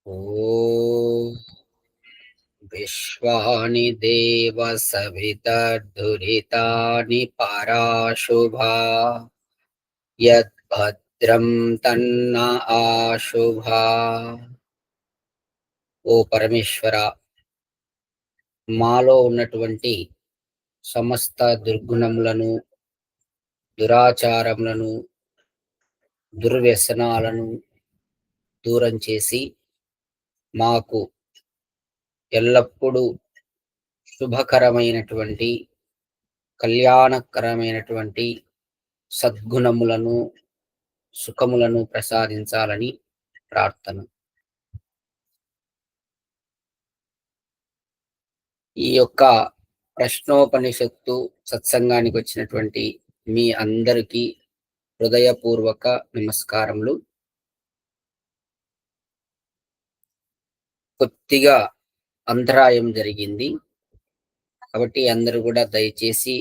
ఓం విశ్వాని దేవ సవితర్ధురితాని పరాశుభా యద్భద్రం తన్న ఆశుభా. ఓ పరమేశ్వర, మాలో ఉన్నటువంటి సమస్త దుర్గుణములను, దురాచారములను, దుర్వ్యసనాలను దూరం చేసి మాకు ఎల్లప్పుడూ శుభకరమైనటువంటి, కళ్యాణకరమైనటువంటి సద్గుణములను, సుఖములను ప్రసాదించాలని ప్రార్థన. ఈ యొక్క ప్రశ్నోపనిషత్తు సత్సంగానికి వచ్చినటువంటి మీ అందరికీ హృదయపూర్వక నమస్కారములు. కొద్దిగా అంతరాయం జరిగింది కాబట్టి అందరూ కూడా దయచేసి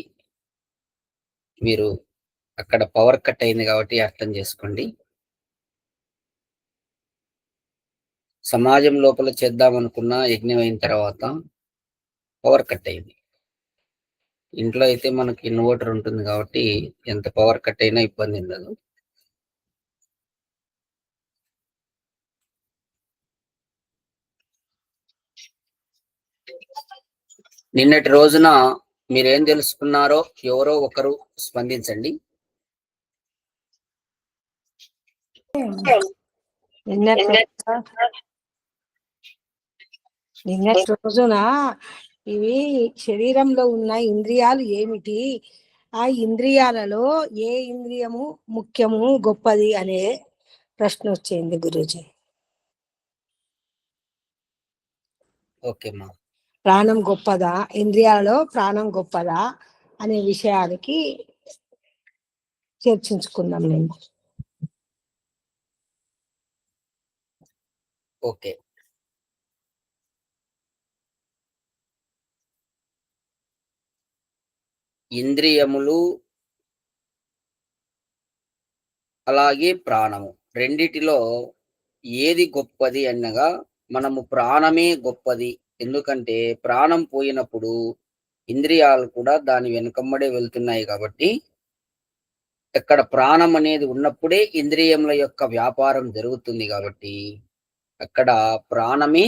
మీరు అక్కడ పవర్ కట్ అయింది కాబట్టి అర్థం చేసుకోండి. సమాజం లోపల చేద్దామనుకున్న యజ్ఞం అయిన తర్వాత పవర్ కట్ అయింది. ఇంట్లో అయితే మనకి ఇన్వర్టర్ ఉంటుంది కాబట్టి ఎంత పవర్ కట్ అయినా ఇబ్బంది ఉండదు. నిన్నటి రోజున మీరేం తెలుసుకున్నారో ఎవరో ఒకరు స్పందించండి. నిన్నటి రోజున ఇవి శరీరంలో ఉన్న ఇంద్రియాలు ఏమిటి, ఆ ఇంద్రియాలలో ఏ ఇంద్రియము ముఖ్యము గొప్పది అనే ప్రశ్న వచ్చింది గురూజీ. ఓకే మా, ప్రాణం గొప్పదా, ఇంద్రియాలలో ప్రాణం గొప్పదా అనే విషయానికి చర్చించుకుందాం మేము. ఓకే, ఇంద్రియములు అలాగే ప్రాణము రెండిటిలో ఏది గొప్పది అనగా మనము ప్రాణమే గొప్పది. ఎందుకంటే ప్రాణం పోయినప్పుడు ఇంద్రియాలు కూడా దాని వెనుకమ్మడే వెళ్తున్నాయి కాబట్టి ఎక్కడ ప్రాణం అనేది ఉన్నప్పుడే ఇంద్రియముల యొక్క వ్యాపారం జరుగుతుంది కాబట్టి అక్కడ ప్రాణమే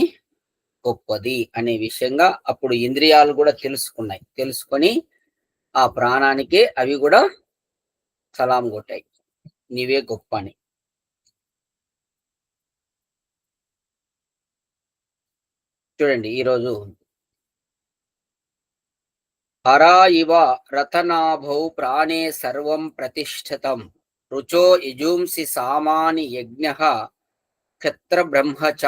గొప్పది అనే విషయంగా అప్పుడు ఇంద్రియాలు కూడా తెలుసుకొని ఆ ప్రాణానికే అవి కూడా సలాం కొట్టాయి, నీవే గొప్ప అని. చూడండి, ఈరోజు హరా ఇవ రతనాభౌ ప్రాణే సర్వం ప్రతిష్ఠితం రుచో యజుంసి సామాని యజ్ఞ క్షత్ర బ్రహ్మచ.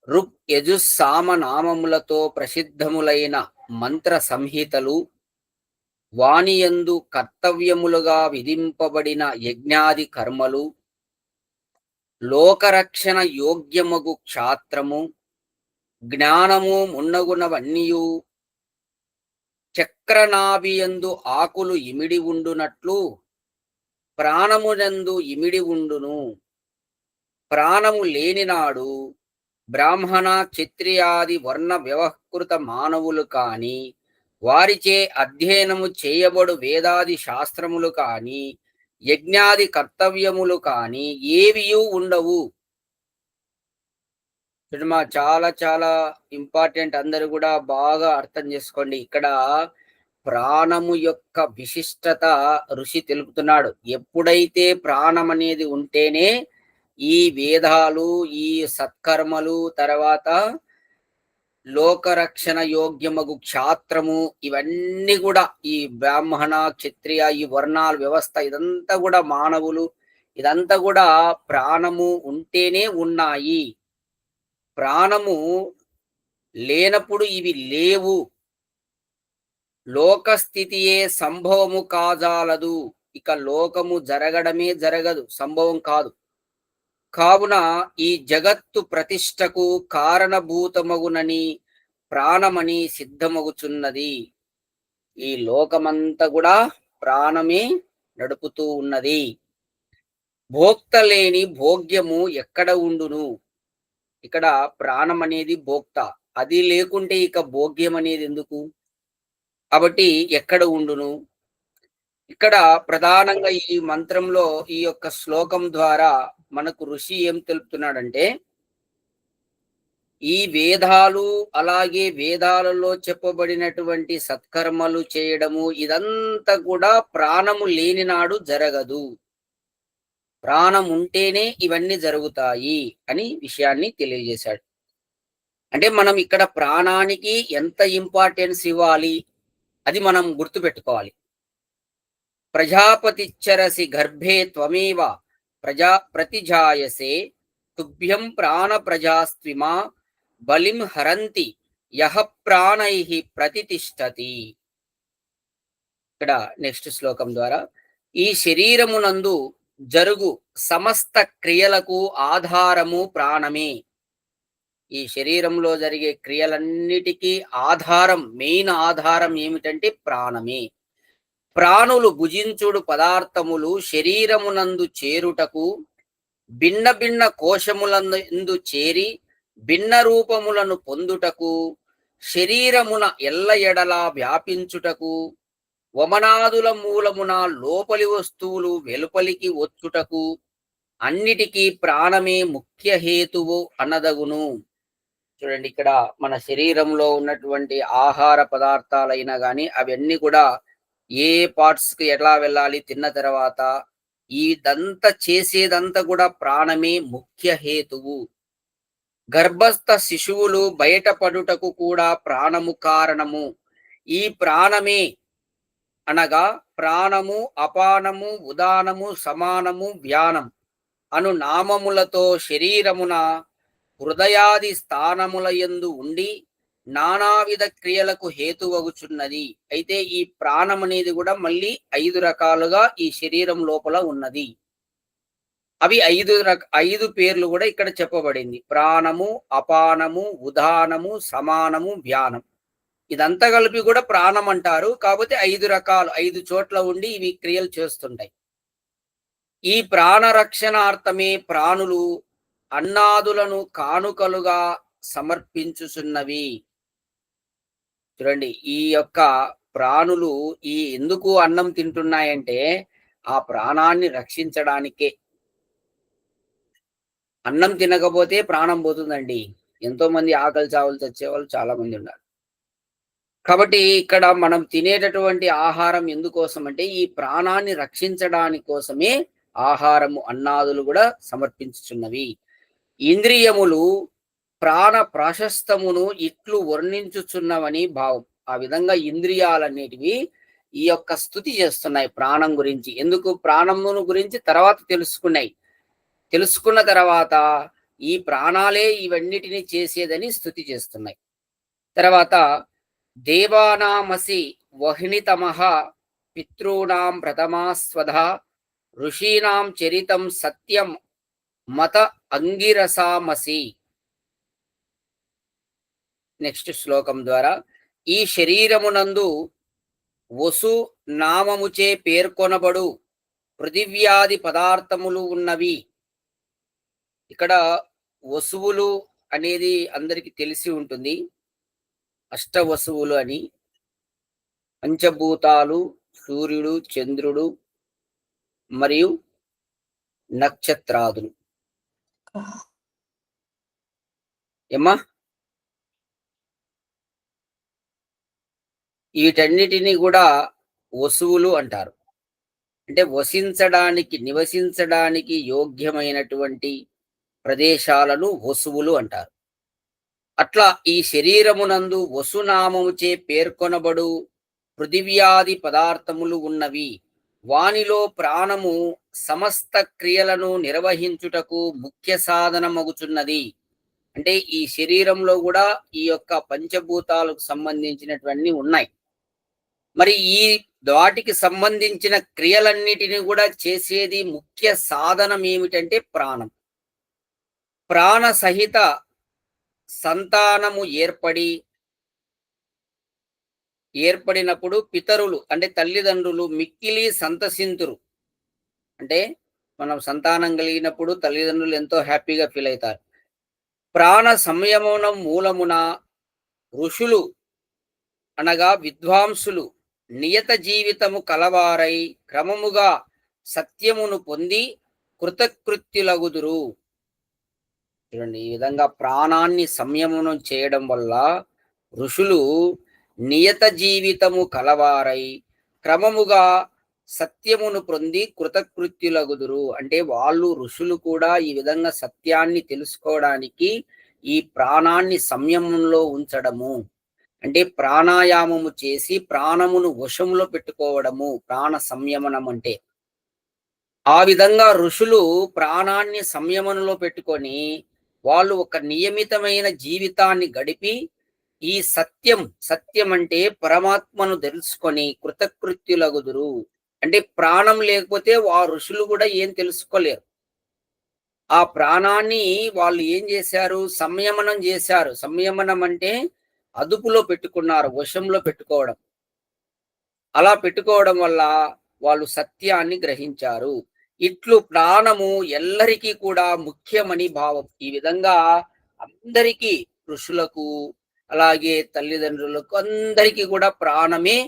ఋక్ యజుస్సామ నామములతో ప్రసిద్ధములైన మంత్ర సంహితలు, వాణియందు కర్తవ్యములుగా విధింపబడిన యజ్ఞాది కర్మలు, లోకరక్షణ యోగ్యమగు క్షాత్రము, జ్ఞానము మున్నగునవన్నీయు చక్రనాభియందు ఆకులు ఇమిడి ఉండునట్లు ప్రాణమునందు ఇమిడి ఉండును. ప్రాణము లేనినాడు బ్రాహ్మణ క్షత్రియాది వర్ణ వ్యవహృత మానవులు కాని, వారిచే అధ్యయనము చేయబడు వేదాది శాస్త్రములు కాని, యజ్ఞాది కర్తవ్యములు కాని ఏవియూ ఉండవు. చాలా చాలా ఇంపార్టెంట్, అందరూ కూడా బాగా అర్థం చేసుకోండి. ఇక్కడ ప్రాణము యొక్క విశిష్టత ఋషి తెలుపుతున్నాడు. ఎప్పుడైతే ప్రాణం అనేది ఉంటేనే ఈ వేదాలు, ఈ సత్కర్మలు, తర్వాత లోకరక్షణ యోగ్యమగు క్షాత్రము, ఇవన్నీ కూడా ఈ బ్రాహ్మణ క్షత్రియ ఈ వర్ణాల వ్యవస్థ ఇదంతా కూడా మానవులు ఇదంతా కూడా ప్రాణము ఉంటేనే ఉన్నాయి. ప్రాణము లేనప్పుడు ఇవి లేవు. లోకస్థితియే సంభవము కాజాలదు. ఇక లోకము జరగడమే జరగదు, సంభవం కాదు. కావున ఈ జగత్తు ప్రతిష్టకు కారణభూతమగునని ప్రాణమని సిద్ధమగుచున్నది. ఈ లోకమంతా కూడా ప్రాణమే నడుపుతూ ఉన్నది. భోక్త లేని భోగ్యము ఎక్కడ ఉండును. ఇక్కడ ప్రాణం అనేది భోక్త. అది లేకుంటే ఇక భోగ్యం అనేది ఎందుకు? కాబట్టి ఎక్కడ ఉండును? ఇక్కడ ప్రధానంగా ఈ మంత్రంలో ఈ యొక్క శ్లోకం ద్వారా మనకు ఋషి ఏం తెలుపుతున్నాడంటే, ఈ వేదాలు అలాగే వేదాలలో చెప్పబడినటువంటి సత్కర్మలు చేయడము ఇదంతా కూడా ప్రాణము లేని నాడు జరగదు. ప్రాణం ఉంటేనే ఇవన్నీ జరుగుతాయి అని విషయాన్ని తెలియజేశాడు. అంటే మనం ఇక్కడ ప్రాణానికి ఎంత ఇంపార్టెన్స్ ఇవ్వాలి అది మనం గుర్తుపెట్టుకోవాలి. ప్రజాపతిచ్చరసి గర్భే త్వమేవ ప్రతిజాయసే తుభ్యం ప్రాణ ప్రజాస్త్విమా బలిం హరంతి యహ ప్రాణై ప్రతితిష్టతి. ఇక్కడ నెక్స్ట్ శ్లోకం ద్వారా ఈ శరీరమునందు జరుగు సమస్త క్రియలకు ఆధారము ప్రాణమే. ఈ శరీరంలో జరిగే క్రియలన్నిటికీ ఆధారం, మెయిన్ ఆధారం ఏమిటంటే ప్రాణమే. ప్రాణులు భుజించుడు పదార్థములు శరీరమునందు చేరుటకు భిన్న భిన్న కోశములందు చేరి భిన్న రూపములను పొందుటకు శరీరమున ఎల్ల ఎడలా వ్యాపించుటకు వమనాదుల మూలమున లోపలి వస్తువులు వెలుపలికి వచ్చుటకు అన్నిటికీ ప్రాణమే ముఖ్య హేతువు అనదగును. చూడండి, ఇక్కడ మన శరీరంలో ఉన్నటువంటి ఆహార పదార్థాలైనా కానీ అవన్నీ కూడా ఏ పార్ట్స్ కి ఎలా వెళ్ళాలి, తిన్న తర్వాత ఇదంతా చేసేదంతా కూడా ప్రాణమే ముఖ్య హేతువు. గర్భస్థ శిశువులు బయటపడుటకు కూడా ప్రాణము కారణము. ఈ ప్రాణమే అనగా ప్రాణము, అపానము, ఉదానము, సమానము, వ్యానం అను నామములతో శరీరమున హృదయాది స్థానముల యందు ఉండి నానావిధ క్రియలకు హేతువగుచున్నది. అయితే ఈ ప్రాణం అనేది కూడా మళ్ళీ 5 రకాలుగా ఈ శరీరం లోపల ఉన్నది. అవి 5 పేర్లు కూడా ఇక్కడ చెప్పబడింది. ప్రాణము, అపానము, ఉదానము, సమానము, వ్యానం. ఇదంతా కలిపి కూడా ప్రాణం అంటారు. కాకపోతే 5 రకాలు, 5 చోట్ల ఉండి ఇవి క్రియలు చేస్తుంటాయి. ఈ ప్రాణ రక్షణార్థమే ప్రాణులు అన్నాదులను కానుకలుగా సమర్పించుచున్నవి. చూడండి, ఈ యొక్క ప్రాణులు ఈ ఎందుకు అన్నం తింటున్నాయంటే ఆ ప్రాణాన్ని రక్షించడానికే. అన్నం తినకపోతే ప్రాణం పోతుందండి. ఎంతో మంది ఆకలి చావులు చచ్చేవాళ్ళు చాలా మంది ఉన్నారు. కాబట్టి ఇక్కడ మనం తినేటటువంటి ఆహారం ఎందుకోసం అంటే ఈ ప్రాణాన్ని రక్షించడానికి కోసమే ఆహారము, అన్నాదులు కూడా సమర్పించుచున్నవి. ఇంద్రియములు ప్రాణ ప్రాశస్తమును ఇట్లు వర్ణించుచున్నవని భావం. ఆ విధంగా ఇంద్రియాలన్నిటివి ఈ యొక్క స్తుతి చేస్తున్నాయి ప్రాణం గురించి. ఎందుకు? ప్రాణమును గురించి తర్వాత తెలుసుకున్న తర్వాత ఈ ప్రాణాలే ఇవన్నిటిని చేసేదని స్తుతి చేస్తున్నాయి. తర్వాత దేవానామసి వహ్నితమః పితॄణాం ప్రథమాస్వధ ఋషీణాం చరితం సత్యం మత అంగిరసామసి. నెక్స్ట్ శ్లోకం ద్వారా ఈ శరీరమునందు వసు నామముచే పేర్కొనబడు పృథివ్యాది పదార్థములు ఉన్నవి. ఇక్కడ వసువులు అనేది అందరికి తెలిసి ఉంటుంది. అష్టవసువులు అని. పంచభూతాలు, సూర్యుడు, చంద్రుడు మరియు నక్షత్రాదులు. ఏమ్మా, వీటన్నిటిని కూడా వసువులు అంటారు. అంటే వసించడానికి, నివసించడానికి యోగ్యమైనటువంటి ప్రదేశాలను వసువులు అంటారు. అట్లా ఈ శరీరమునందు వసునామముచే పేర్కొనబడు పృథివ్యాది పదార్థములు ఉన్నవి. వానిలో ప్రాణము సమస్త క్రియలను నిర్వహించుటకు ముఖ్య సాధనమగుచున్నది. అంటే ఈ శరీరంలో కూడా ఈ యొక్క పంచభూతాలకు సంబంధించినటువంటి ఉన్నాయి. మరి ఈ వాటికి సంబంధించిన క్రియలన్నిటిని కూడా చేసేది ముఖ్య సాధనం ఏమిటంటే ప్రాణం. ప్రాణ సహిత సంతానము ఏర్పడినప్పుడు పితరులు అంటే తల్లిదండ్రులు మిక్కిలి సంతసింతురు. అంటే మనం సంతానం కలిగినప్పుడు తల్లిదండ్రులు ఎంతో హ్యాపీగా ఫీల్ అవుతారు. ప్రాణ సంయమనం మూలమున ఋషులు అనగా విద్వాంసులు నియత జీవితము కలవారై క్రమముగా సత్యమును పొంది కృతకృత్యులగుదురు. చూడండి, ఈ విధంగా ప్రాణాన్ని సంయమనం చేయడం వల్ల ఋషులు నియత జీవితము కలవారై క్రమముగా సత్యమును పొంది కృతకృత్యులగుదురు. అంటే వాళ్ళు ఋషులు కూడా ఈ విధంగా సత్యాన్ని తెలుసుకోవడానికి ఈ ప్రాణాన్ని సంయమంలో ఉంచడము, అంటే ప్రాణాయామము చేసి ప్రాణమును వశములో పెట్టుకోవడము ప్రాణ సంయమనం అంటే. ఆ విధంగా ఋషులు ప్రాణాన్ని సంయమనంలో పెట్టుకొని వాళ్ళు ఒక నియమితమైన జీవితాన్ని గడిపి ఈ సత్యం అంటే పరమాత్మను తెలుసుకొని కృతకృత్యులగుదురు. అంటే ప్రాణం లేకపోతే ఆ ఋషులు కూడా ఏం తెలుసుకోలేరు. ఆ ప్రాణాన్ని వాళ్ళు ఏం చేశారు? సంయమనం చేశారు. సంయమనం అంటే అదుపులో పెట్టుకున్నారు, వశంలో పెట్టుకోవడం. అలా పెట్టుకోవడం వల్ల వాళ్ళు సత్యాన్ని గ్రహించారు. ఇట్లు ప్రాణము ఎల్లరికీ కూడా ముఖ్యమని భావం. ఈ విధంగా అందరికీ, ఋషులకు అలాగే తల్లిదండ్రులకు అందరికీ కూడా ప్రాణమే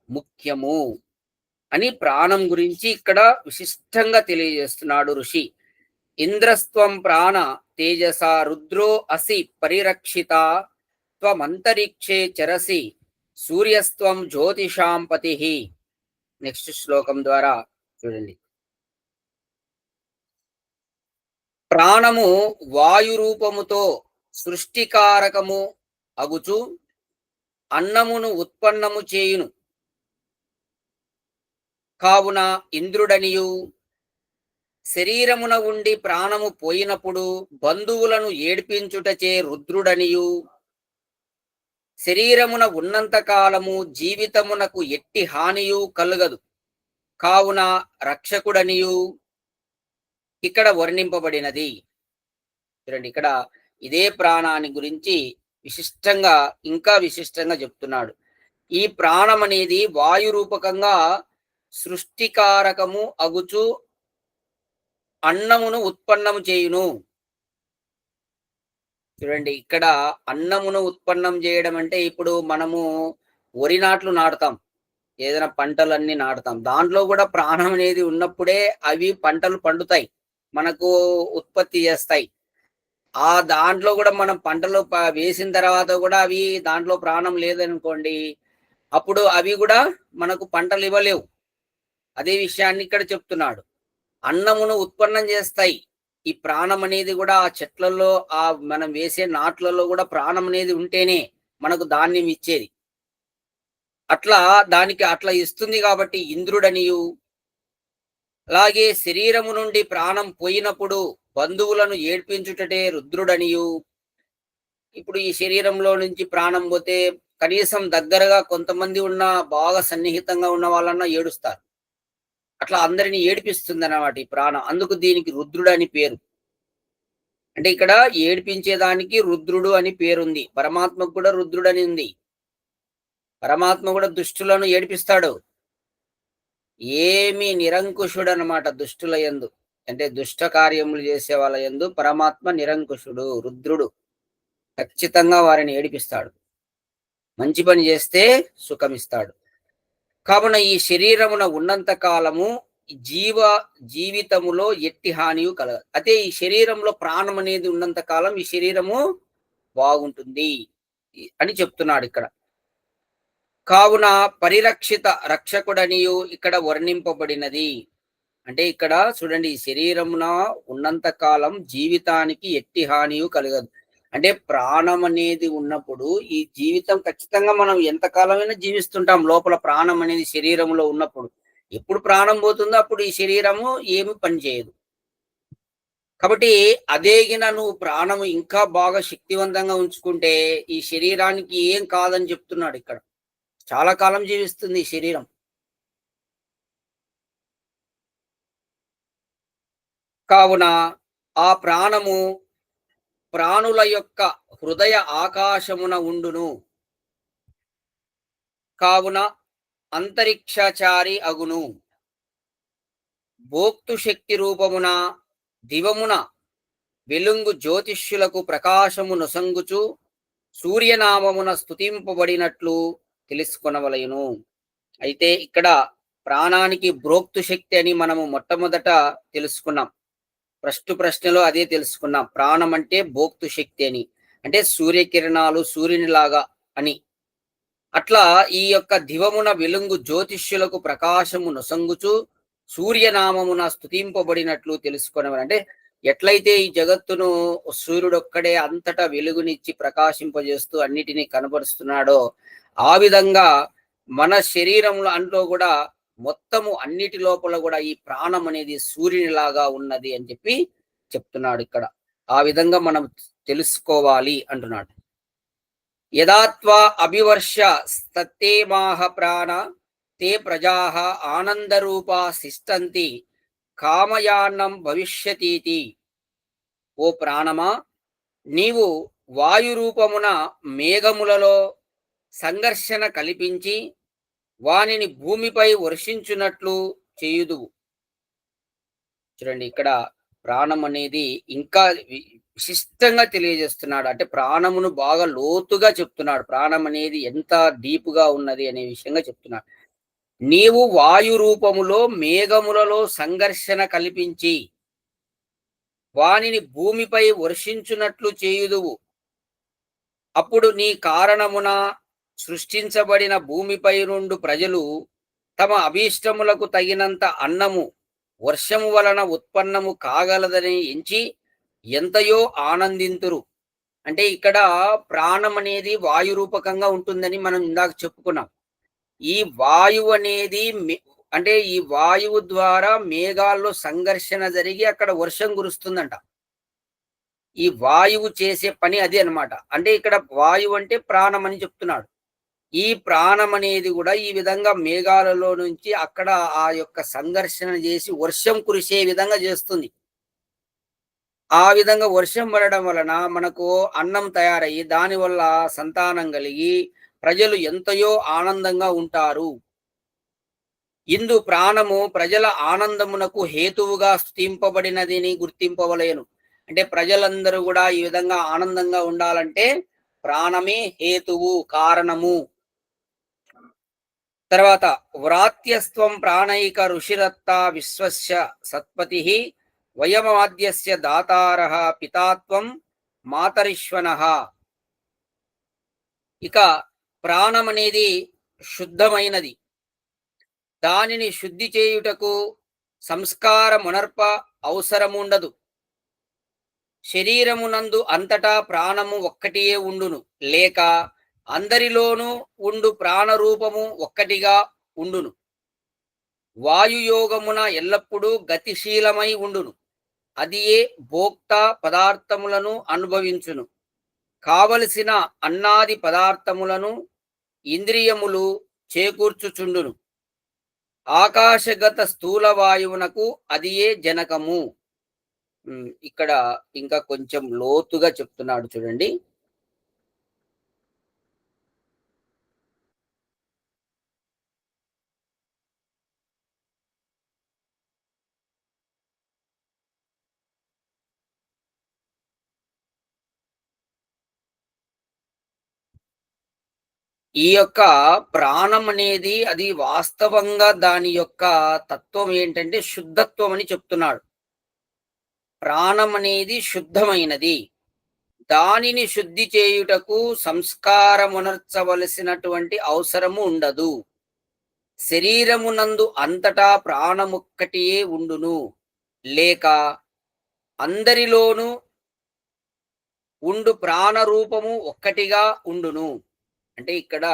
ముఖ్యము అని ప్రాణం గురించి ఇక్కడ విశిష్టంగా తెలియజేస్తున్నాడు ఋషి. ఇంద్రస్త్వం ప్రాణ తేజస రుద్రో అసి పరిరక్షిత త్వమంతరిక్షే చరసి సూర్యస్త్వం జ్యోతిషాం పతి. నెక్స్ట్ శ్లోకం ద్వారా చూడండి. ప్రాణము వాయు రూపముతో సృష్టికారకము అగుచు అన్నమును ఉత్పన్నము చేయును. కావున ఇంద్రుడనియు శరీరమున ఉండి ప్రాణము పోయినప్పుడు బంధువులను ఏడ్పించుటచే రుద్రుడనియు శరీరమున ఉన్నంత కాలము జీవితమునకు ఎట్టి హానియు కలుగదు కావున రక్షకుడనియు ఇక్కడ వర్ణింపబడినది. చూడండి, ఇక్కడ ఇదే ప్రాణాన్ని గురించి ఇంకా విశిష్టంగా చెప్తున్నాడు. ఈ ప్రాణం అనేది వాయు రూపకంగా సృష్టికారకము అగుచు అన్నమును ఉత్పన్నము చేయును. చూడండి, ఇక్కడ అన్నమును ఉత్పన్నం చేయడం అంటే ఇప్పుడు మనము వరి నాట్లు నాటుతాం, ఏదైనా పంటలన్నీ నాటుతాం, దాంట్లో కూడా ప్రాణం అనేది ఉన్నప్పుడే అవి పంటలు పండుతాయి, మనకు ఉత్పత్తి చేస్తాయి. ఆ దాంట్లో కూడా మనం పంటలు వేసిన తర్వాత కూడా అవి దాంట్లో ప్రాణం లేదనుకోండి, అప్పుడు అవి కూడా మనకు పంటలు ఇవ్వలేవు. అదే విషయాన్ని ఇక్కడ చెప్తున్నాడు. అన్నమును ఉత్పన్నం చేస్తాయి. ఈ ప్రాణం అనేది కూడా ఆ చెట్లలో, ఆ మనం వేసే నాట్లలో కూడా ప్రాణం అనేది ఉంటేనే మనకు ధాన్యం ఇచ్చేది. అట్లా దానికి అట్లా ఇస్తుంది కాబట్టి ఇంద్రుడనియు, అలాగే శరీరము నుండి ప్రాణం పోయినప్పుడు బంధువులను ఏడ్పించుటటే రుద్రుడనియు. ఇప్పుడు ఈ శరీరంలో నుంచి ప్రాణం పోతే కనీసం దగ్గరగా కొంతమంది ఉన్న బాగా సన్నిహితంగా ఉన్న వాళ్ళన్నా ఏడుస్తారు. అట్లా అందరినీ ఏడిపిస్తుంది అన్నమాట ఈ ప్రాణం. అందుకు దీనికి రుద్రుడు అని పేరు. అంటే ఇక్కడ ఏడిపించేదానికి రుద్రుడు అని పేరుంది. పరమాత్మకు కూడా రుద్రుడు అని ఉంది. పరమాత్మ కూడా దుష్టులను ఏడిపిస్తాడు. ఏమి నిరంకుశుడు అనమాట దుష్టుల యందు, అంటే దుష్ట కార్యములు చేసే వాళ్ళ యందు పరమాత్మ నిరంకుశుడు, రుద్రుడు. ఖచ్చితంగా వారిని ఏడిపిస్తాడు. మంచి పని చేస్తే సుఖమిస్తాడు. కావున ఈ శరీరమున ఉన్నంత కాలము జీవితములో ఎట్టి హానియు కలగదు. అయితే ఈ శరీరంలో ప్రాణం అనేది ఉన్నంత కాలం ఈ శరీరము బాగుంటుంది అని చెప్తున్నాడు ఇక్కడ. కావున పరిరక్షిత రక్షకుడనియు ఇక్కడ వర్ణింపబడినది. అంటే ఇక్కడ చూడండి, ఈ శరీరమున ఉన్నంత కాలం జీవితానికి ఎట్టి హానియు కలగదు. అంటే ప్రాణం అనేది ఉన్నప్పుడు ఈ జీవితం ఖచ్చితంగా మనం ఎంతకాలమైనా జీవిస్తుంటాం. లోపల ప్రాణం అనేది శరీరంలో ఉన్నప్పుడు, ఎప్పుడు ప్రాణం పోతుందో అప్పుడు ఈ శరీరము ఏమి పని చేయదు. కాబట్టి అదేగిన నువ్వు ప్రాణము ఇంకా బాగా శక్తివంతంగా ఉంచుకుంటే ఈ శరీరానికి ఏం కాదని చెప్తున్నాడు ఇక్కడ. చాలా కాలం జీవిస్తుంది ఈ శరీరం. కావున ఆ ప్రాణము ప్రాణుల యొక్క హృదయ ఆకాశమున ఉండును. కావున అంతరిక్షచారి అగును. భోక్తు శక్తి రూపమున దివమున వెలుంగు జ్యోతిష్యులకు ప్రకాశము నొసంగుచు సూర్యనామమున స్తుతింపబడినట్లు తెలుసుకొనవలయును. అయితే ఇక్కడ ప్రాణానికి బ్రోక్తు శక్తి అని మనము మొట్టమొదట తెలుసుకున్నాం. ఫస్ట్ ప్రశ్నలో అదే తెలుసుకున్నాం. ప్రాణం అంటే భోక్తు శక్తి అని, అంటే సూర్యకిరణాలు సూర్యునిలాగా అని. అట్లా ఈ యొక్క దివమున వెలుంగు జ్యోతిష్యులకు ప్రకాశము నొసంగుచు సూర్యనామమున స్తుతింపబడినట్లు తెలుసుకునేవారు. అంటే ఎట్లయితే ఈ జగత్తును సూర్యుడొక్కడే అంతటా వెలుగునిచ్చి ప్రకాశింపజేస్తూ అన్నిటినీ కనబరుస్తున్నాడో, ఆ విధంగా మన శరీరంలో అంట్లో కూడా మొత్తము అన్నిటి లోపల కూడా ఈ ప్రాణం అనేది సూర్యునిలాగా ఉన్నది అని చెప్పి చెప్తున్నాడు ఇక్కడ. ఆ విధంగా మనం తెలుసుకోవాలి అంటున్నాడు. యదాత్వా అభివర్ష స్తత్తేమాహ ప్రాణ తే ప్రజాః ఆనందరూపా శిష్టంతి కామయాన్నం భవిష్యతీతి. ఓ ప్రాణమా, నీవు వాయు రూపమున మేఘములలో సంఘర్షణ కల్పించి వానిని భూమిపై వర్షించునట్లు చేయుదువు. చూడండి, ఇక్కడ ప్రాణం అనేది ఇంకా విశిష్టంగా తెలియజేస్తున్నాడు. అంటే ప్రాణమును బాగా లోతుగా చెప్తున్నాడు. ప్రాణం అనేది ఎంత డీప్గా ఉన్నది అనే విషయంగా చెప్తున్నాడు. నీవు వాయు రూపములో మేఘములలో సంఘర్షణ కల్పించి వానిని భూమిపై వర్షించునట్లు చేయుదువు. అప్పుడు నీ కారణమున సృష్టించబడిన భూమిపై నుండి ప్రజలు తమ అభీష్టములకు తగినంత అన్నము వర్షము వలన ఉత్పన్నము కాగలదని ఎంచి ఎంతయో ఆనందింతురు. అంటే ఇక్కడ ప్రాణం అనేది వాయు రూపకంగా ఉంటుందని మనం ఇందాక చెప్పుకున్నాం. ఈ వాయువు అనేది అంటే ఈ వాయువు ద్వారా మేఘాల్లో సంఘర్షణ జరిగి అక్కడ వర్షం కురుస్తుందంట. ఈ వాయువు చేసే పని అదే అన్నమాట. అంటే ఇక్కడ వాయువు అంటే ప్రాణం అని చెప్తున్నాడు. ఈ ప్రాణం అనేది కూడా ఈ విధంగా మేఘాలలో నుంచి అక్కడ ఆ యొక్క సంఘర్షణ చేసి వర్షం కురిసే విధంగా చేస్తుంది. ఆ విధంగా వర్షం పడడం వలన మనకు అన్నం తయారయ్యి దానివల్ల సంతానం కలిగి ప్రజలు ఎంతయో ఆనందంగా ఉంటారు. ఇందు ప్రాణము ప్రజల ఆనందమునకు హేతువుగా స్తుతింపబడినదిని గుర్తింపవలేను. అంటే ప్రజలందరూ కూడా ఈ విధంగా ఆనందంగా ఉండాలంటే ప్రాణమే హేతువు, కారణము. తర్వాత వ్రాత్యస్త్వం ప్రాణైక ఋషిరత్త విశ్వస్య సత్పతి వయమాద్యస్య దాతారః పితాత్వం మాతరిష్వనః. ఇక ప్రాణం అనేది శుద్ధమైనది. దానిని శుద్ధి చేయుటకు సంస్కారమునర్ప అవసరముండదు. శరీరమునందు అంతటా ప్రాణము ఒక్కటియే ఉండును, లేక అందరిలోనూ ఉండు ప్రాణరూపము ఒక్కటిగా ఉండును. వాయుయోగమున ఎల్లప్పుడూ గతిశీలమై ఉండును. అది ఏ భోక్త పదార్థములను అనుభవించును. కావలసిన అన్నాది పదార్థములను ఇంద్రియములు చేకూర్చుచుండును. ఆకాశగత స్థూల వాయువునకు అది ఏ జనకము. ఇక్కడ ఇంకా కొంచెం లోతుగా చెప్తున్నాడు చూడండి. ఈ యొక్క ప్రాణం అనేది అది వాస్తవంగా దాని యొక్క తత్వం ఏంటంటే శుద్ధత్వం అని చెప్తున్నాడు. ప్రాణం అనేది శుద్ధమైనది. దానిని శుద్ధి చేయుటకు సంస్కారమునర్చవలసినటువంటి అవసరము ఉండదు. శరీరమునందు అంతటా ప్రాణముక్కటియే ఉండును, లేక అందరిలోనూ ఉండు ప్రాణరూపము ఒక్కటిగా ఉండును. అంటే ఇక్కడ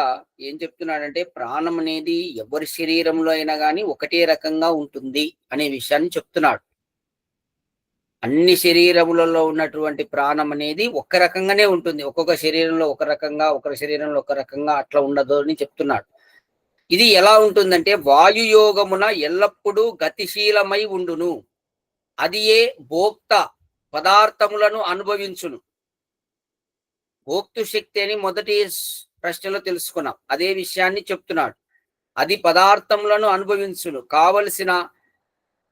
ఏం చెప్తున్నాడంటే ప్రాణం అనేది ఎవరి శరీరంలో అయినా కానీ ఒకటే రకంగా ఉంటుంది అనే విషయాన్ని చెప్తున్నాడు. అన్ని శరీరములలో ఉన్నటువంటి ప్రాణం అనేది ఒక రకంగానే ఉంటుంది. ఒక్కొక్క శరీరంలో ఒక రకంగా, ఒకరి శరీరంలో ఒక రకంగా అట్లా ఉండదు అని చెప్తున్నాడు. ఇది ఎలా ఉంటుందంటే వాయుయోగమున ఎల్లప్పుడూ గతిశీలమై ఉండును. అది ఏ భోక్త పదార్థములను అనుభవించును. భోక్తృ శక్తి అని మొదటి ప్రశ్నలో తెలుసుకున్నాం. అదే విషయాన్ని చెప్తున్నాడు. అది పదార్థములను అనుభవించును. కావలసిన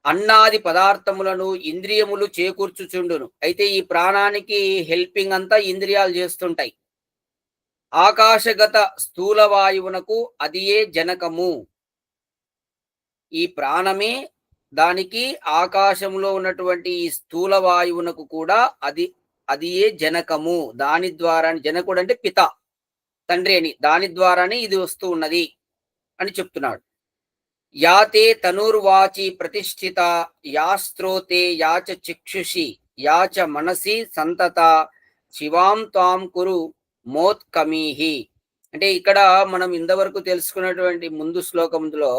అన్నాది పదార్థములను ఇంద్రియములు చేకూర్చుచుండును. అయితే ఈ ప్రాణానికి హెల్పింగ్ అంతా ఇంద్రియాలు చేస్తుంటాయి. ఆకాశగత స్థూల వాయువునకు అదియే జనకము. ఈ ప్రాణమే దానికి ఆకాశంలో ఉన్నటువంటి ఈ స్థూల వాయువునకు కూడా అదియే జనకము. దాని ద్వారా జనకుడు అంటే పిత, తండ్రి అని. దాని ద్వారానే ఇది వస్తూ ఉన్నది అని చెప్తున్నాడు. యాతే తనుర్వాచి ప్రతిష్ఠిత యాస్త్రోతే యాచ చిక్షుషి యాచ మనసి సంతత శివాం తాం కురు మోత్కమీహి. అంటే ఇక్కడ మనం ఇంతవరకు తెలుసుకున్నటువంటి ముందు శ్లోకంలో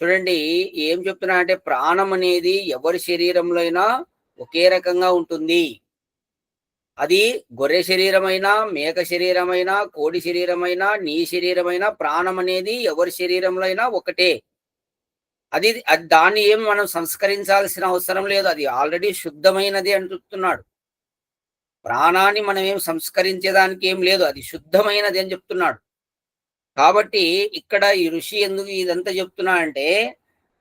చూడండి ఏం చెప్తున్నా అంటే ప్రాణం అనేది ఎవరి శరీరంలో అయినా ఒకే రకంగా ఉంటుంది. అది గొర్రె శరీరమైనా, మేక శరీరమైనా, కోడి శరీరమైనా, నీ శరీరమైనా ప్రాణం అనేది ఎవరి శరీరంలో అయినా ఒకటే. అది దాన్ని ఏమి మనం సంస్కరించాల్సిన అవసరం లేదు. అది ఆల్రెడీ శుద్ధమైనది అని చెప్తున్నాడు. ప్రాణాన్ని మనం ఏం సంస్కరించేదానికి ఏం లేదు. అది శుద్ధమైనది అని చెప్తున్నాడు. కాబట్టి ఇక్కడ ఈ ఋషి ఎందుకు ఇదంతా చెప్తున్నా అంటే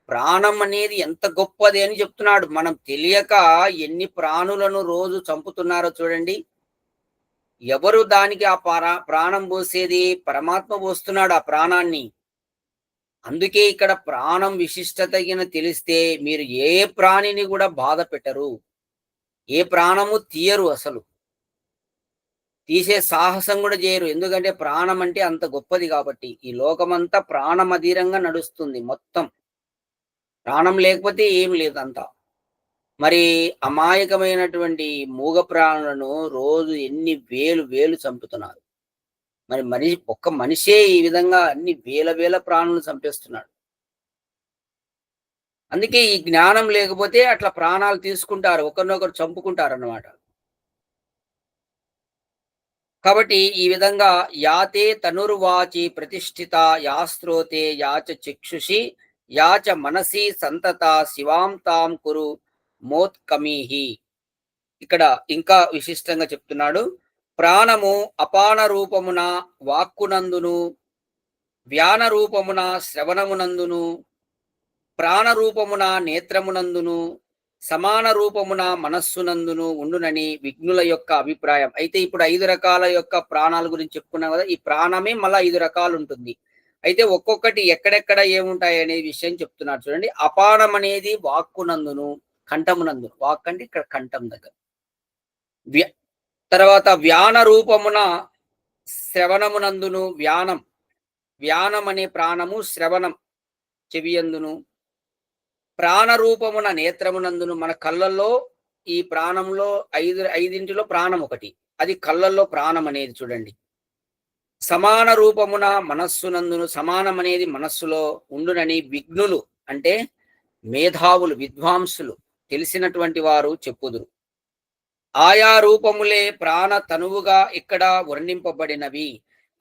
ప్రాణం అనేది ఎంత గొప్పది అని చెప్తున్నాడు. మనం తెలియక ఎన్ని ప్రాణులను రోజు చంపుతున్నారో చూడండి. ఎవరు దానికి ఆ ప్రాణం పోసేది? పరమాత్మ పోస్తున్నాడు ఆ ప్రాణాన్ని. అందుకే ఇక్కడ ప్రాణం విశిష్టతగిన తెలిస్తే మీరు ఏ ప్రాణిని కూడా బాధ పెట్టరు. ఏ ప్రాణము తీయరు, అసలు తీసే సాహసం కూడా చేయరు. ఎందుకంటే ప్రాణం అంటే అంత గొప్పది కాబట్టి. ఈ లోకమంతా ప్రాణమధీరంగా నడుస్తుంది మొత్తం. ప్రాణం లేకపోతే ఏం లేదు అంతా. మరి అమాయకమైనటువంటి మూగ ప్రాణులను రోజు ఎన్ని వేలు వేలు చంపుతున్నారు. మరి ఒక్క మనిషే ఈ విధంగా అన్ని వేల వేల ప్రాణులను చంపేస్తున్నాడు. అందుకే ఈ జ్ఞానం లేకపోతే అట్లా ప్రాణాలు తీసుకుంటారు, ఒకరినొకరు చంపుకుంటారు అన్నమాట. కాబట్టి ఈ విధంగా యాతే తనుర్వాచి ప్రతిష్ఠిత యాస్త్రోతే యాచ చిక్షుషి యాచ మనసి సంతత శివాం తాం కురు మోత్కమీహి. ఇక్కడ ఇంకా విశిష్టంగా చెప్తున్నాడు. ప్రాణము అపాన రూపమున వాక్కునందును, వ్యాన రూపమున శ్రవణమునందును, ప్రాణరూపమున నేత్రమునందును, సమాన రూపమున మనస్సునందును ఉండునని విఘ్నుల యొక్క అభిప్రాయం. అయితే ఇప్పుడు 5 రకాల యొక్క ప్రాణాల గురించి చెప్పుకున్నాం కదా. ఈ ప్రాణమే మళ్ళా 5 రకాలు ఉంటుంది. అయితే ఒక్కొక్కటి ఎక్కడెక్కడ ఏముంటాయి అనే విషయం చెప్తున్నారు చూడండి. అపానం అనేది వాక్కునందును, కంఠమునందును. వాక్ అంటే ఇక్కడ కంఠం దగ్గర. తర్వాత వ్యాన రూపమున శ్రవణమునందును, వ్యానం అనే ప్రాణము శ్రవణం చెవియందును, ప్రాణరూపమున నేత్రమునందును. మన కళ్ళల్లో ఈ ప్రాణంలో ఐదింటిలో ప్రాణం ఒకటి, అది కళ్ళల్లో ప్రాణం అనేది చూడండి. సమాన రూపమున మనస్సునందును, సమానం అనేది మనస్సులో ఉండునని విఘ్నులు అంటే మేధావులు, విద్వాంసులు, తెలిసినటువంటి వారు చెప్పుదురు. ఆయా రూపములే ప్రాణ తనువుగా ఇక్కడ వర్ణింపబడినవి.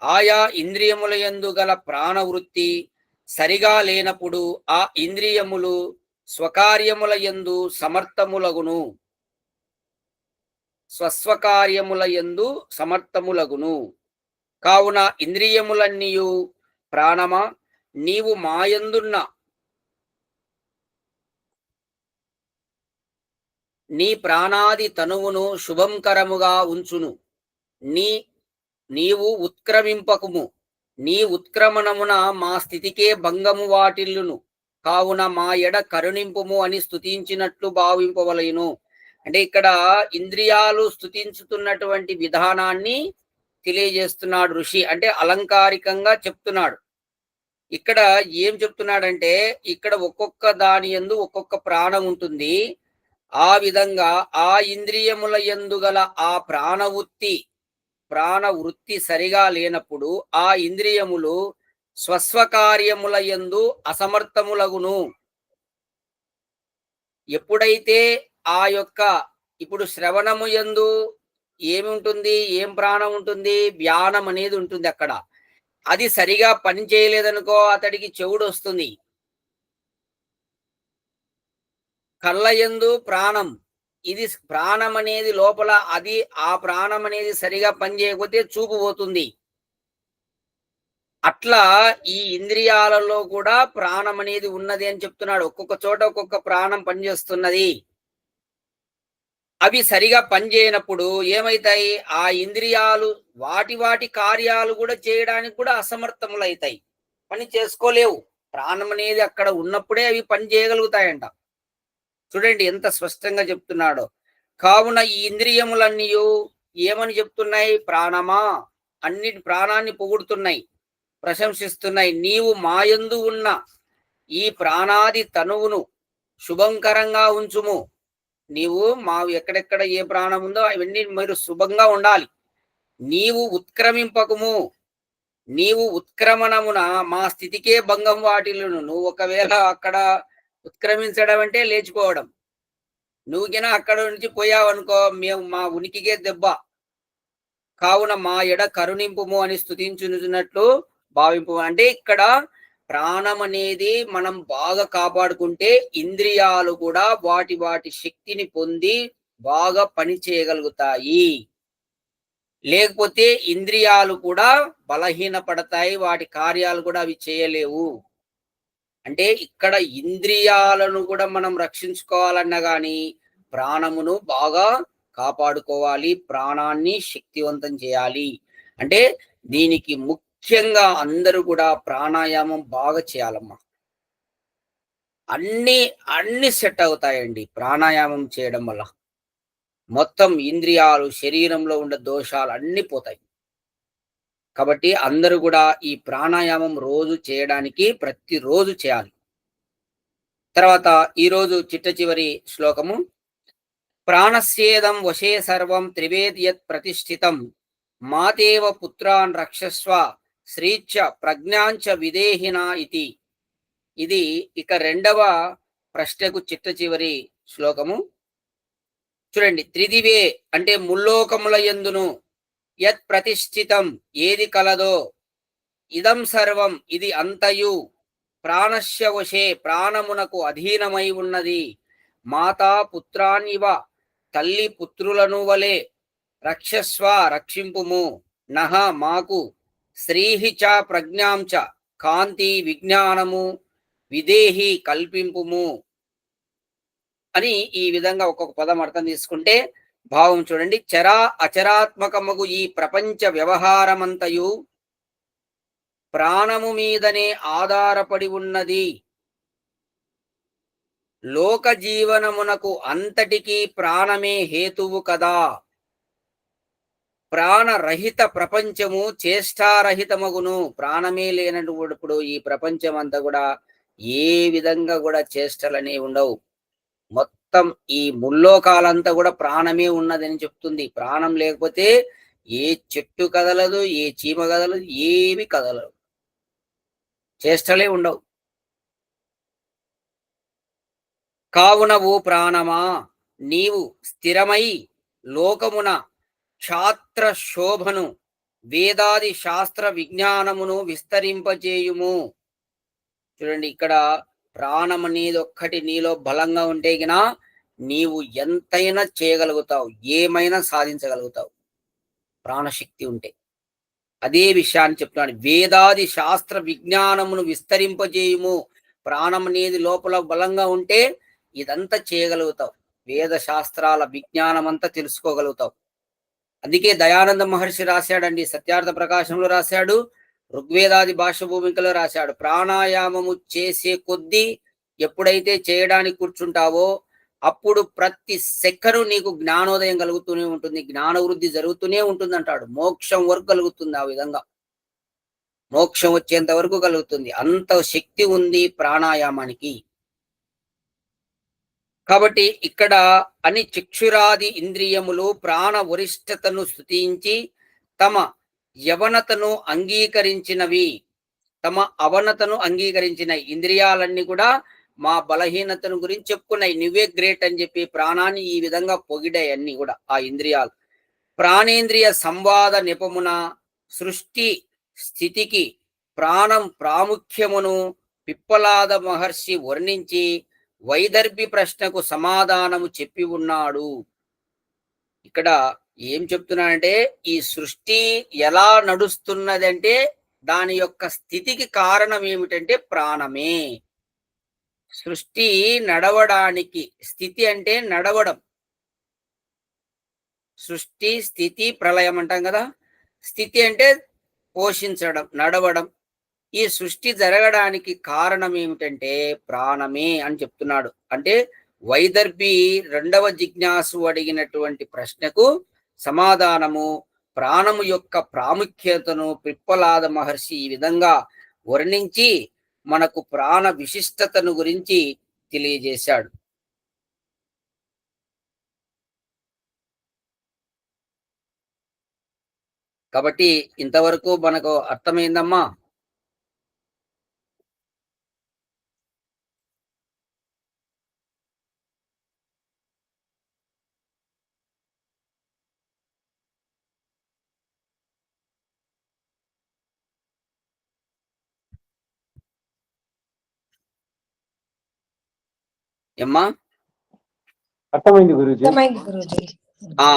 ఆయా ఇంద్రియముల యందు గల ప్రాణవృత్తి సరిగా లేనప్పుడు ఆ ఇంద్రియములు స్వకార్యముల యందు సమర్థములగును, స్వస్వకార్యముల యందు సమర్థములగును. కావున ఇంద్రియములన్నీయు ప్రాణమా నీవు మాయందున్న నీ ప్రాణాది తనువును శుభంకరముగా ఉంచును. నీవు ఉత్క్రమింపకుము. నీ ఉత్క్రమణమున మా స్థితికే భంగము వాటిల్లును. కావున మా ఎడ కరుణింపుము అని స్తుతించినట్లు భావింపవలయును. అంటే ఇక్కడ ఇంద్రియాలు స్తుతించుతున్నటువంటి విధానాన్ని తెలియజేస్తున్నాడు ఋషి. అంటే అలంకారికంగా చెప్తున్నాడు. ఇక్కడ ఏం చెప్తున్నాడంటే ఇక్కడ ఒక్కొక్క దాని యందు ఒక్కొక్క ప్రాణం ఉంటుంది. ఆ విధంగా ఆ ఇంద్రియముల యందు గల ఆ ప్రాణవృత్తి సరిగా లేనప్పుడు ఆ ఇంద్రియములు స్వస్వకార్యముల యందు అసమర్థములగును. ఎప్పుడైతే ఆ యొక్క ఇప్పుడు శ్రవణము యందు ఏమి ఉంటుంది, ఏం ప్రాణం ఉంటుంది? వ్యానం అనేది ఉంటుంది అక్కడ. అది సరిగా పని చేయలేదనుకో అతడికి చెవుడు వస్తుంది. కళ్ళయందు ప్రాణం, ఇది ప్రాణం అనేది లోపల, అది ఆ ప్రాణం అనేది సరిగా పనిచేయకపోతే చూపు పోతుంది. అట్లా ఈ ఇంద్రియాలలో కూడా ప్రాణం అనేది ఉన్నది అని చెప్తున్నాడు. ఒక్కొక్క చోట ఒక్కొక్క ప్రాణం పనిచేస్తున్నది. అవి సరిగా పనిచేయనప్పుడు ఏమైతాయి? ఆ ఇంద్రియాలు వాటి కార్యాలు కూడా చేయడానికి కూడా అసమర్థములైతాయి. పని చేసుకోలేవు. ప్రాణం అనేది అక్కడ ఉన్నప్పుడే అవి పని చేయగలుగుతాయంట. చూడండి ఎంత స్పష్టంగా చెప్తున్నాడో. కావున ఈ ఇంద్రియములన్నీయు ఏమని చెప్తున్నాయి? ప్రాణమా, అన్నిటి ప్రాణాన్ని పొగుడుతున్నాయి, ప్రశంసిస్తున్నాయి. నీవు మాయందు ఉన్న ఈ ప్రాణాది తనువును శుభంకరంగా ఉంచుము. నీవు ఎక్కడెక్కడ ఏ ప్రాణం ఉందో అవన్నీ మీరు శుభంగా ఉండాలి. నీవు ఉత్క్రమింపకము. నీవు ఉత్క్రమణమున మా స్థితికే భంగం వాటిల్లును. నువ్వు ఒకవేళ అక్కడ ఉత్క్రమించడం అంటే లేచిపోవడం. నువ్వు గిన అక్కడ నుంచి పోయావనుకో మేము మా ఉనికికే దెబ్బ. కావున మా ఎడ కరుణింపుము అని స్తుతించున్నట్లు భావింపు. అంటే ఇక్కడ ప్రాణం అనేది మనం బాగా కాపాడుకుంటే ఇంద్రియాలు కూడా వాటి శక్తిని పొంది బాగా పని చేయగలుగుతాయి. లేకపోతే ఇంద్రియాలు కూడా బలహీనపడతాయి. వాటి కార్యాలు కూడా అవి చేయలేవు. అంటే ఇక్కడ ఇంద్రియాలను కూడా మనం రక్షించుకోవాలన్నా గాని ప్రాణమును బాగా కాపాడుకోవాలి. ప్రాణాన్ని శక్తివంతం చేయాలి. అంటే దీనికి ముఖ్యంగా అందరూ కూడా ప్రాణాయామం బాగా చేయాలమ్మా. అన్ని అన్ని సెట్ అవుతాయండి ప్రాణాయామం చేయడం వల్ల. మొత్తం ఇంద్రియాలు, శరీరంలో ఉండే దోషాలు అన్నీ పోతాయి. కాబట్టి అందరూ కూడా ఈ ప్రాణాయామం రోజు చేయడానికి ప్రతిరోజు చేయాలి. తర్వాత ఈరోజు చిట్ట చివరి శ్లోకము. ప్రాణస్యేదం వశే సర్వం త్రివేద్ యత్ ప్రతిష్ఠితం మాతేవ పుత్రాన్ రక్షస్వ శ్రీచ్చ ప్రజ్ఞాంచ విదేహినా ఇతి. ఇది ఇక రెండవ ప్రశ్నకు చిట్ట చివరి శ్లోకము. చూడండి, త్రిదివే అంటే ముల్లోకముల యందును యత్ ప్రతిష్ఠితం ఏది కలదో ఇదం సర్వం ఇది అంతయు ప్రాణస్య వశే ప్రాణమునకు అధీనమై ఉన్నది. మాతా పుత్రాన్నివ తల్లి పుత్రులను వలె రక్షస్వ రక్షింపుము. నహ మాకు శ్రీహి చ ప్రజ్ఞాం చ కాంతి విజ్ఞానము విదేహి కల్పింపుము అని ఈ విధంగా ఒక్కొక్క పదం అర్థం తీసుకుంటే భావం చూడండి. అచరాత్మకముగు ఈ ప్రపంచ వ్యవహారమంతయు ప్రాణము మీదనే ఆధారపడి ఉన్నది. లోక జీవనమునకు అంతటికీ ప్రాణమే హేతువు కదా. ప్రాణరహిత ప్రపంచము చేష్టారహితమగును. ప్రాణమే లేనప్పుడు ఈ ప్రపంచం అంతా కూడా ఏ విధంగా కూడా చేష్టలనే ఉండవు. మొత్తం ఈ ముల్లోకాలంతా కూడా ప్రాణమే ఉన్నదని చెప్తుంది. ప్రాణం లేకపోతే ఏ చెట్టు కదలదు, ఏ చీమ కదలదు, ఏమి కదలదు, చేష్టలే ఉండవు. కావున ఓ ప్రాణమా, నీవు స్థిరమై లోకమున క్షాత్ర శోభను వేదాది శాస్త్ర విజ్ఞానమును విస్తరింపజేయుము. చూడండి, ఇక్కడ ప్రాణం అనేది ఒక్కటి నీలో బలంగా ఉంటే గిన నీవు ఎంతైనా చేయగలుగుతావు, ఏమైనా సాధించగలుగుతావు ప్రాణశక్తి ఉంటే. అదే విషయాన్ని చెప్తున్నాడు. వేదాది శాస్త్ర విజ్ఞానమును విస్తరింపజేయుము. ప్రాణం అనేది లోపల బలంగా ఉంటే ఇదంతా చేయగలుగుతావు. వేద శాస్త్రాల విజ్ఞానం అంతా తెలుసుకోగలుగుతావు. అందుకే దయానంద మహర్షి రాశాడండి, సత్యార్థ ప్రకాశంలో రాశాడు, ఋగ్వేదాది భాష భూమికలో రాశాడు. ప్రాణాయామము చేసే కొద్దీ ఎప్పుడైతే చేయడానికి కూర్చుంటావో అప్పుడు ప్రతి సెకను నీకు జ్ఞానోదయం కలుగుతూనే ఉంటుంది, జ్ఞాన వృద్ధి జరుగుతూనే ఉంటుంది అంటాడు. మోక్షం వరకు కలుగుతుంది. ఆ విధంగా మోక్షం వచ్చేంత వరకు కలుగుతుంది. అంత శక్తి ఉంది ప్రాణాయామానికి. కాబట్టి ఇక్కడ అని చక్షురాది ఇంద్రియములు ప్రాణ వరిష్టతను స్తుతించి తమ యవనతను అంగీకరించినవి, తమ అవనతను అంగీకరించిన ఇంద్రియాలన్నీ కూడా మా బలహీనతను గురించి చెప్పుకున్నాయి. నువ్వే గ్రేట్ అని చెప్పి ప్రాణాన్ని ఈ విధంగా పొగిడాయి అన్ని కూడా ఆ ఇంద్రియాలు. ప్రాణేంద్రియ సంవాద నిపమున సృష్టి స్థితికి ప్రాణం ప్రాముఖ్యమును పిప్పలాద మహర్షి వర్ణించి వైదర్భి ప్రశ్నకు సమాధానము చెప్పి ఉన్నాడు. ఇక్కడ ఏం చెప్తున్నాడంటే ఈ సృష్టి ఎలా నడుస్తున్నదంటే దాని యొక్క స్థితికి కారణం ఏమిటంటే ప్రాణమే. సృష్టి నడవడానికి, స్థితి అంటే నడవడం. సృష్టి, స్థితి, ప్రళయం అంటాం కదా! స్థితి అంటే పోషించడం, నడవడం. ఈ సృష్టి జరగడానికి కారణం ఏమిటంటే ప్రాణమే అని చెప్తున్నాడు. అంటే వైదర్భి రెండవ జిజ్ఞాసు అడిగినటువంటి ప్రశ్నకు సమాధానము ప్రాణము యొక్క ప్రాముఖ్యతను పిప్పలాద మహర్షి ఈ విధంగా వర్ణించి మనకు ప్రాణ విశిష్టతను గురించి తెలియజేశాడు. కాబట్టి ఇంతవరకు మనకు అర్థమైందమ్మా? ఏమ్మా? అర్థమైంది గురూజీ. అర్థమైంది గురూజీ. ఆ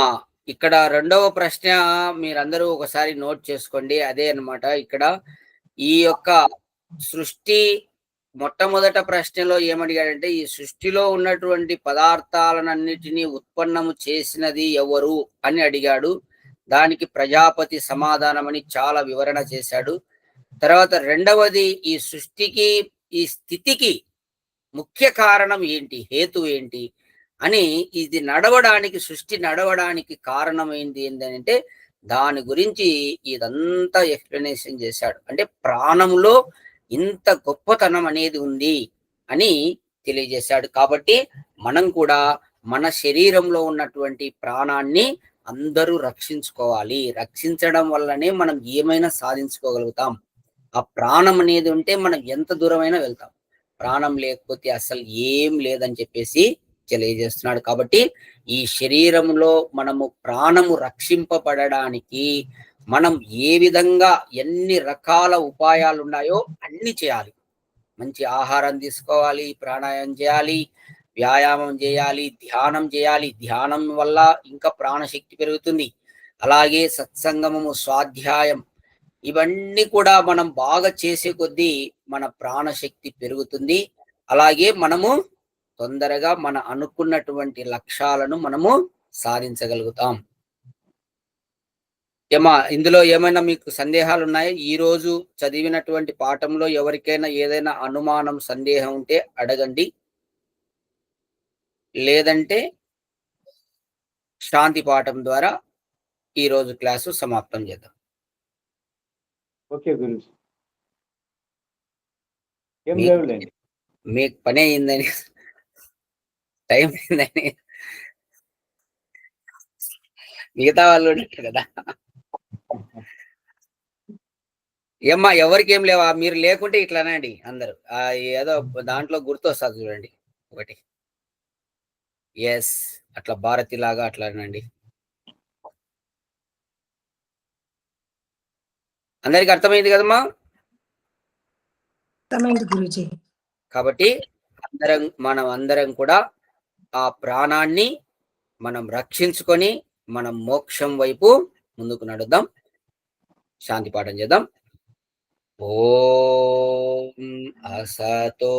ఇక్కడ రెండవ ప్రశ్న మీరందరూ ఒకసారి నోట్ చేసుకోండి. అదే అన్నమాట. ఇక్కడ ఈ యొక్క సృష్టి మొట్టమొదట ప్రశ్నలో ఏమడిగాడంటే ఈ సృష్టిలో ఉన్నటువంటి పదార్థాలన్నిటినీ ఉత్పన్నము చేసినది ఎవరు అని అడిగాడు. దానికి ప్రజాపతి సమాధానమని చాలా వివరణ చేశాడు. తర్వాత రెండవది ఈ సృష్టికి, ఈ స్థితికి ముఖ్య కారణం ఏంటి, హేతు ఏంటి అని, ఇది నడవడానికి, సృష్టి నడవడానికి కారణమైంది ఏంటంటే దాని గురించి ఇదంతా ఎక్స్ప్లెనేషన్ చేశాడు. అంటే ప్రాణంలో ఇంత గొప్పతనం అనేది ఉంది అని తెలియజేశాడు. కాబట్టి మనం కూడా మన శరీరంలో ఉన్నటువంటి ప్రాణాన్ని అందరూ రక్షించుకోవాలి. రక్షించడం వల్లనే మనం ఏమైనా సాధించుకోగలుగుతాం. ఆ ప్రాణం అనేది ఉంటే మనం ఎంత దూరమైనా వెళ్తాం. ప్రాణం లేకపోతే అసలు ఏం లేదని చెప్పేసి తెలియజేస్తున్నాడు. కాబట్టి ఈ శరీరంలో మనము ప్రాణము రక్షింపబడడానికి మనం ఏ విధంగా ఎన్ని రకాల ఉపాయాలు ఉన్నాయో అన్ని చేయాలి. మంచి ఆహారం తీసుకోవాలి, ప్రాణాయామం చేయాలి, వ్యాయామం చేయాలి, ధ్యానం చేయాలి. ధ్యానం వల్ల ఇంకా ప్రాణశక్తి పెరుగుతుంది. అలాగే సత్సంగమము, స్వాధ్యాయం, ఇవన్నీ కూడా మనం బాగా చేసే కొద్దీ మన ప్రాణశక్తి పెరుగుతుంది. అలాగే మనము తొందరగా మన అనుకున్నటువంటి లక్ష్యాలను మనము సాధించగలుగుతాం. ఏమా ఇందులో ఏమైనా మీకు సందేహాలు ఉన్నాయా? ఈ రోజు చదివినటువంటి పాఠంలో ఎవరికైనా ఏదైనా అనుమానం, సందేహం ఉంటే అడగండి. లేదంటే శాంతి పాఠం ద్వారా ఈ రోజు క్లాసు సమాప్తం చేద్దాం. ఓకే గురూజీ. ఏం లేవులేండి. మీకు పని అయిందని, టైం అయిందని మిగతా వాళ్ళు ఉంటారు కదా. ఏమ్మా ఎవరికి ఏం లేవా? మీరు లేకుంటే ఇట్లానండి అందరు. ఏదో దాంట్లో గుర్తొస్తుంది చూడండి ఒకటి. ఎస్, అట్లా భారతి లాగా అట్లానండి. అందరికి అర్థమైంది కదమ్మా? అర్థమైంది గురూజీ. కాబట్టి మనం అందరం కూడా ఆ ప్రాణాన్ని మనం రక్షించుకొని మనం మోక్షం వైపు ముందుకు నడుద్దాం. శాంతి పాఠం చేద్దాం. ఓం అసతో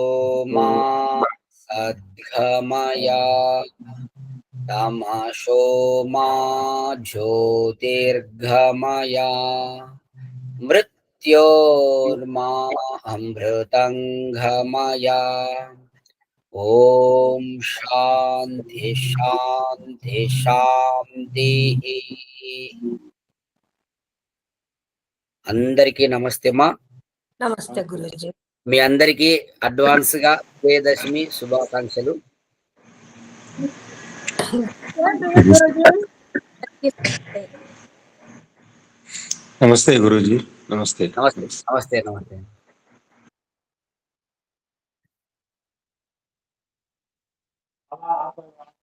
మా సద్గమయా తమసో మా జ్యోతిర్గమయా మృత్యోర్మా అమృతంగమయా. ఓం శాంతి శాంతి శాంతి. అందరికీ నమస్తే మా. నమస్తే గురూజీ. మీ అందరికీ అడ్వాన్స్ గా విజయదశమి శుభాకాంక్షలు. నమస్తే గురూజీ. నమస్తే. నమస్తే నమస్తే నమస్తే.